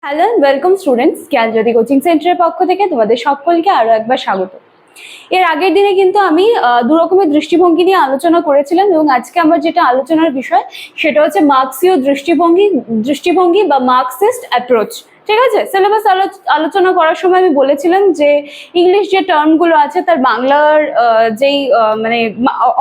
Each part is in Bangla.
Hello and welcome students, Gyanjyoti coaching সেন্টারের পক্ষ থেকে তোমাদের সকলকে আরো একবার স্বাগত। এর আগের দিনে কিন্তু আমি দু রকমের দৃষ্টিভঙ্গি নিয়ে আলোচনা করেছিলাম এবং আজকে আমার যেটা আলোচনার বিষয় সেটা হচ্ছে মার্ক্সীয় দৃষ্টিভঙ্গি বা মার্কসিস্ট অ্যাপ্রোচ। ঠিক আছে, সিলেবাস আলোচনা করার সময় আমি বলেছিলাম যে ইংলিশ যে টার্মগুলো আছে তার বাংলার যেই মানে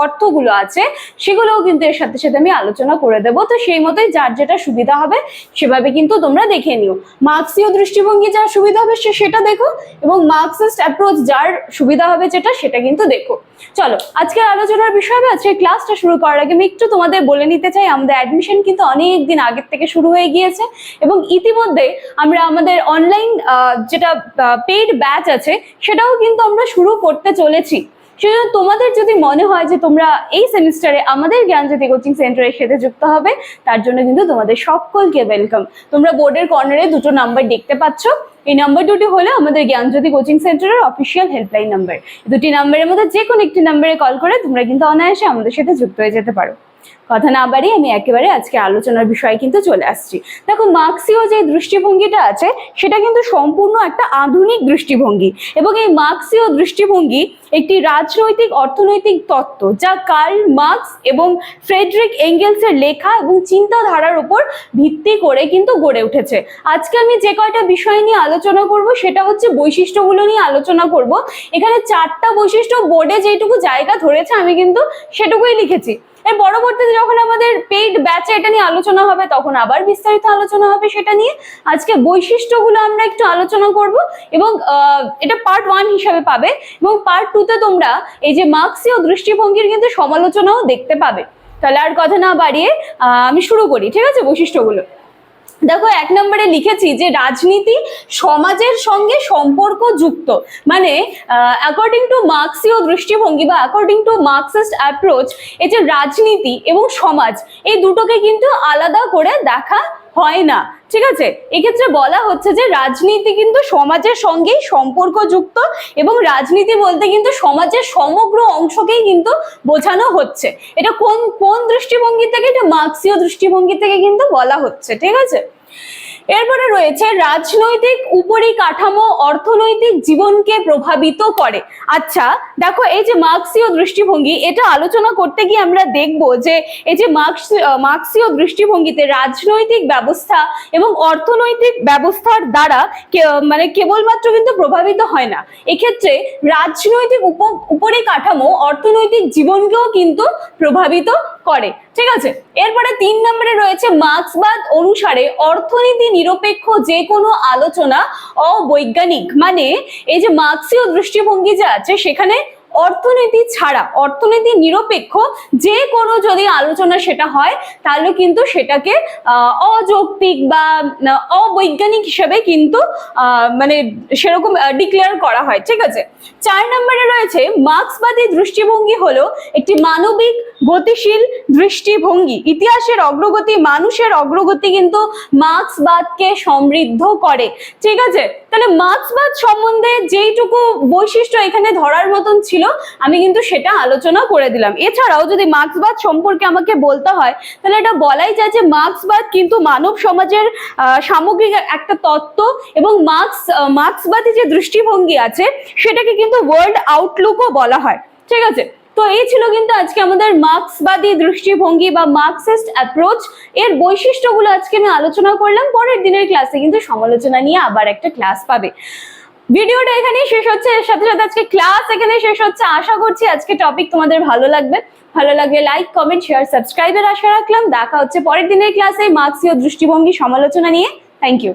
অর্থগুলো আছে সেগুলোও কিন্তু এর সাথে সাথে আমি আলোচনা করে দেবো। তো সেই মতোই যার যেটা সুবিধা হবে সেভাবে কিন্তু তোমরা দেখে নিও। মার্ক্সীয় দৃষ্টিভঙ্গি যার সুবিধা হবে সেটা দেখো এবং মার্কসিস্ট অ্যাপ্রোচ যার সুবিধা হবে সেটা কিন্তু দেখো। চলো আজকের আলোচনার বিষয় হবে। আজকে ক্লাসটা শুরু করার আগে আমি একটু তোমাদের বলে নিতে চাই, আমাদের অ্যাডমিশন কিন্তু অনেক দিন আগের থেকে শুরু হয়ে গিয়েছে এবং ইতিমধ্যে আমরা আমাদের অনলাইন যেটা পেইড ব্যাচ আছে সেটাও কিন্তু আমরা শুরু করতে চলেছি। সেজন্য তোমাদের যদি মনে হয় যে তোমরা এই সেমিস্টারে আমাদের জ্ঞানজ্যোতি কোচিং সেন্টারের সাথে যুক্ত হবে, তার জন্য কিন্তু তোমাদের সকলকে ওয়েলকাম। তোমরা বোর্ডের কর্নারে দুটো নাম্বার দেখতে পাচ্ছ, এই নাম্বার দুটি হলো আমাদের জ্ঞানজ্যোতি কোচিং সেন্টারের অফিসিয়াল হেল্পলাইন নাম্বার। দুটি নাম্বারের মধ্যে যে কোনো একটি নাম্বারে কল করে তোমরা কিন্তু অনায়াসে আমাদের সাথে যুক্ত হয়ে যেতে পারো। কথা না বাড়িয়ে আমি একেবারে আজকে আলোচনার বিষয়ে কিন্তু চলে আসছি। দেখো, মার্ক্সীয় যে দৃষ্টিভঙ্গিটা আছে সেটা কিন্তু সম্পূর্ণ একটা আধুনিক দৃষ্টিভঙ্গি এবং এই মার্ক্সীয় দৃষ্টিভঙ্গি একটি রাজনৈতিক অর্থনৈতিক তত্ত্ব যা কার্ল মার্কস এবং ফ্রেডরিক এঙ্গেলসের লেখা এবং চিন্তাধারার উপর ভিত্তি করে কিন্তু গড়ে উঠেছে। আজকে আমি যে কয়টা বিষয় নিয়ে আলোচনা করব সেটা হচ্ছে বৈশিষ্ট্যগুলো নিয়ে আলোচনা করব। এখানে 4টা বৈশিষ্ট্য বোর্ডে যেটুকু জায়গা ধরেছে আমি কিন্তু সেটুকুই লিখেছি। এর পরবর্তীতে যখন আমাদের পেইড ব্যাচে এটা নিয়ে আলোচনা হবে তখন আবার বিস্তারিত আলোচনা হবে সেটা নিয়ে। আজকে বৈশিষ্ট্যগুলো আমরা একটু আলোচনা করব এবং এটা পার্ট 1 হিসাবে পাবে এবং পার্ট 2তে তোমরা এই যে মার্ক্সীয় দৃষ্টিভঙ্গির কিন্তু সমালোচনাও দেখতে পাবে। তাহলে আর কথা না বাড়িয়ে আমি শুরু করি। ঠিক আছে, বৈশিষ্ট্যগুলো দেখো, 1 নম্বরে লিখেছি যে রাজনীতি সমাজের সঙ্গে সম্পর্ক যুক্ত। মানে অ্যাকর্ডিং টু মার্ক্সীয় দৃষ্টিভঙ্গি বা অ্যাকর্ডিং টু মার্কসিস্ট অ্যাপ্রোচ, এই যে রাজনীতি এবং সমাজ এই দুটোকে কিন্তু আলাদা করে দেখা হয় না। ঠিক আছে, এক্ষেত্রে বলা হচ্ছে যে রাজনীতি কিন্তু সমাজের সঙ্গেই সম্পর্কযুক্ত এবং রাজনীতি বলতে কিন্তু সমাজের সমগ্র অংশকেই কিন্তু বোঝানো হচ্ছে। এটা কোন দৃষ্টিভঙ্গি থেকে? এটা মার্ক্সীয় দৃষ্টিভঙ্গি থেকে কিন্তু বলা হচ্ছে। ঠিক আছে, এরপরে রয়েছে রাজনৈতিক উপরিকাঠামো অর্থনৈতিক জীবনকে প্রভাবিত করে। আচ্ছা দেখো, এই যে মার্ক্সীয় দৃষ্টিভঙ্গি এটা আলোচনা করতে গিয়ে আমরা দেখব যে এই যে মার্ক্সীয় দৃষ্টিভঙ্গিতে রাজনৈতিক ব্যবস্থা এবং অর্থনৈতিক ব্যবস্থার দ্বারা মানে কেবলমাত্র কিন্তু প্রভাবিত হয় না, এক্ষেত্রে রাজনৈতিক উপরিকাঠামো অর্থনৈতিক জীবনকেও কিন্তু প্রভাবিত করে। ঠিক আছে, এরপরে 3 নম্বরে রয়েছে মার্ক্সবাদ অনুসারে অর্থনীতি নিরপেক্ষ যে কোনো আলোচনা অবৈজ্ঞানিক। মানে এই যে মার্ক্সীয় দৃষ্টিভঙ্গি যা আছে সেখানে অর্থনীতি ছাড়া, অর্থনীতি নিরপেক্ষ যে কোনো যদি আলোচনা সেটা হয় তাহলে কিন্তু সেটাকে অযৌক্তিক বা অবৈজ্ঞানিক হিসেবে কিন্তু মানে সেরকম ডিক্লেয়ার করা হয়। ঠিক আছে, 4 নম্বরে রয়েছে মার্ক্সবাদী দৃষ্টিভঙ্গি হলো একটি মানবিক গতিশীল দৃষ্টিভঙ্গি। ইতিহাসের অগ্রগতি, মানুষের অগ্রগতি কিন্তু মার্ক্সবাদকে সমৃদ্ধ করে। ঠিক আছে, তাহলে মার্ক্সবাদ সম্বন্ধে যেইটুকু বৈশিষ্ট্য এখানে ধরার মতন ছিল আমি কিন্তু সেটা আলোচনা করে দিলাম। এছাড়াও যদি মার্ক্সবাদ সম্পর্কে আমাকে বলতে হয় তাহলে এটা বলাই যায় যে মার্ক্সবাদ কিন্তু মানব সমাজের সামগ্রিক একটা তত্ত্ব এবং মার্ক্সবাদী যে দৃষ্টিভঙ্গি আছে সেটাকে কিন্তু ওয়ার্ল্ড আউটলুকও বলা হয়। ঠিক আছে, তো এই ছিল কিন্তু আজকে আমাদের মার্ক্সবাদী দৃষ্টিভঙ্গি বা মার্কসিস্ট অ্যাপ্রোচ এর বৈশিষ্ট্যগুলো আজকে আমি আলোচনা করলাম। পরের দিনের ক্লাসে কিন্তু সমালোচনা নিয়ে আবার একটা ক্লাস পাবে। ভিডিওটা এখানেই শেষ হচ্ছে, এর সাথে সাথে আজকে ক্লাস এখানে শেষ হচ্ছে। আশা করছি আজকে টপিক তোমাদের ভালো লাগবে। ভালো লাগলে লাইক, কমেন্ট, শেয়ার, সাবস্ক্রাইবের আশা রাখলাম। দেখা হচ্ছে পরের দিনের ক্লাসে মার্ক্সীয় দৃষ্টিভঙ্গি সমালোচনা নিয়ে। Thank you.